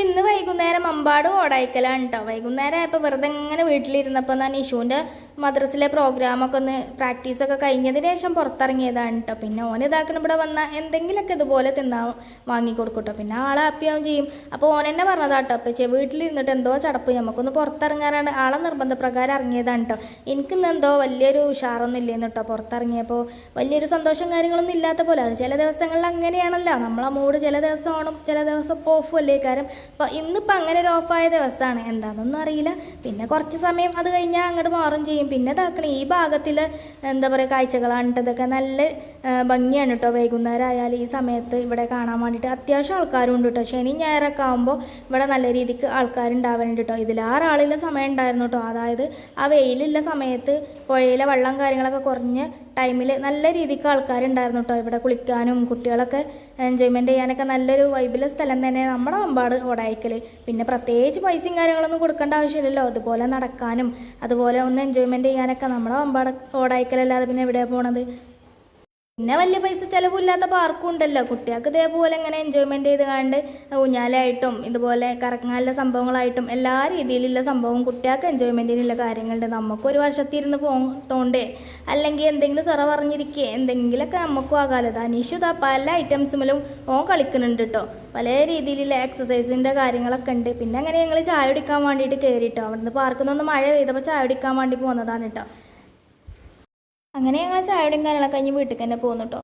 ഇന്ന് വൈകുന്നേരം അമ്പാട് ഓടായിക്കലാണ് കേട്ടോ. വൈകുന്നേരം ആയപ്പോൾ വെറുതെ ഇങ്ങനെ വീട്ടിലിരുന്നപ്പോൾ ഞാൻ നിഷുവിൻ്റെ മദ്രസിലെ പ്രോഗ്രാമൊക്കെ ഒന്ന് പ്രാക്ടീസൊക്കെ കഴിഞ്ഞതിന് ശേഷം പുറത്തിറങ്ങിയതാണ് കേട്ടോ. പിന്നെ ഓൻ ഇതാക്കണം ഇവിടെ വന്നാൽ എന്തെങ്കിലുമൊക്കെ ഇതുപോലെ തിന്നാൻ വാങ്ങിക്കൊടുക്കട്ടോ. പിന്നെ ആളെ ഹാപ്പിയാവും ചെയ്യും. അപ്പോൾ ഓൻ തന്നെ പറഞ്ഞതാട്ടോ, പക്ഷേ വീട്ടിലിരുന്നിട്ട് എന്തോ ചടപ്പ്, നമുക്കൊന്ന് പുറത്തിറങ്ങാനാണ് ആളെ നിർബന്ധപ്രകാരം ഇറങ്ങിയതാണ് കേട്ടോ. എനിക്കിന്ന് എന്തോ വലിയൊരു ഉഷാറൊന്നും ഇല്ലേന്ന് കേട്ടോ. പുറത്തിറങ്ങിയപ്പോൾ വലിയൊരു സന്തോഷം കാര്യങ്ങളൊന്നും ഇല്ലാത്ത പോലെ. അത് ചില ദിവസങ്ങളിൽ അങ്ങനെയാണല്ലോ, നമ്മളെ മൂഡ് ചില ദിവസം ഓണും ചില ദിവസം ഓഫും അല്ലേ കാര്യം. അപ്പോൾ ഇന്നിപ്പോൾ അങ്ങനെ ഒരു ഓഫായ ദിവസമാണ്, എന്താണെന്നൊന്നും അറിയില്ല. പിന്നെ കുറച്ച് സമയം അത് കഴിഞ്ഞാൽ അങ്ങോട്ട് മാറും ചെയ്യും. പിന്നെ ഇതാക്കണം ഈ ഭാഗത്തിൽ എന്താ പറയുക കാഴ്ചകളാണ് ഇതൊക്കെ നല്ല ഭംഗിയാണ് കേട്ടോ. വൈകുന്നേരം ആയാലും ഈ സമയത്ത് ഇവിടെ കാണാൻ വേണ്ടിയിട്ട് അത്യാവശ്യം ആൾക്കാരും ഉണ്ട് കേട്ടോ. ശനി ഞായറൊക്കെ ആകുമ്പോൾ ഇവിടെ നല്ല രീതിക്ക് ആൾക്കാരുണ്ടാവാനുണ്ട് കേട്ടോ. ഇതിലാറ് ആളില്ല സമയം ഉണ്ടായിരുന്നു കേട്ടോ. അതായത് ആ വെയിലുള്ള സമയത്ത് പുഴയിലെ വെള്ളം കാര്യങ്ങളൊക്കെ കുറഞ്ഞ് ടൈമിൽ നല്ല രീതിക്ക് ആൾക്കാരുണ്ടായിരുന്നു കേട്ടോ. ഇവിടെ കുളിക്കാനും കുട്ടികളൊക്കെ എൻജോയ്മെൻറ്റ് ചെയ്യാനൊക്കെ നല്ലൊരു വൈബിലെ സ്ഥലം തന്നെ നമ്മുടെ അമ്പാട് ഓടായിക്കൽ. പിന്നെ പ്രത്യേകിച്ച് പൈസയും കാര്യങ്ങളൊന്നും കൊടുക്കേണ്ട ആവശ്യമില്ലല്ലോ. അതുപോലെ നടക്കാനും അതുപോലെ ഒന്ന് എൻജോയ്മെൻറ്റ് ചെയ്യാനൊക്കെ നമ്മുടെ അമ്പാട് ഓടായിക്കലല്ലാതെ പിന്നെ എവിടെയാണ് പോണത്. പിന്നെ വലിയ പൈസ ചിലവില്ലാത്ത പാർക്കും ഉണ്ടല്ലോ. കുട്ടികൾക്ക് ഇതേപോലെ ഇങ്ങനെ എൻജോയ്മെൻറ്റ് ചെയ്ത് കണ്ട് ഊഞ്ഞാലായിട്ടും ഇതുപോലെ കറങ്ങാനുള്ള സംഭവങ്ങളായിട്ടും എല്ലാ രീതിയിലുള്ള സംഭവം കുട്ടികൾക്ക് എൻജോയ്മെൻറ്റിനുള്ള കാര്യങ്ങളുണ്ട്. നമുക്കൊരു വശത്തിരുന്ന് തോണ്ടേ അല്ലെങ്കിൽ എന്തെങ്കിലും സൊറ പറഞ്ഞിരിക്കുക എന്തെങ്കിലുമൊക്കെ നമുക്കും ആകാലോ. അനീഷു ഇതാ പല ഐറ്റംസുമിലും ഓൻ കളിക്കുന്നുണ്ട് കേട്ടോ. പല രീതിയിലുള്ള എക്സസൈസിൻ്റെ കാര്യങ്ങളൊക്കെ ഉണ്ട്. പിന്നെ അങ്ങനെ ഞങ്ങൾ ചായ കുടിക്കാൻ വേണ്ടിയിട്ട് കയറിയിട്ടോ. അവിടുന്ന് പാർക്കിൽ നിന്ന് മഴ പെയ്തപ്പോൾ ചായ കുടിക്കാൻ വേണ്ടി പോകുന്നതാണ് കേട്ടോ. അങ്ങനെ ഞങ്ങൾ ചായ കുടിയും കാര്യങ്ങളൊക്കെ കഴിഞ്ഞ് വീട്ടിൽ തന്നെ പോകുന്നു കേട്ടോ.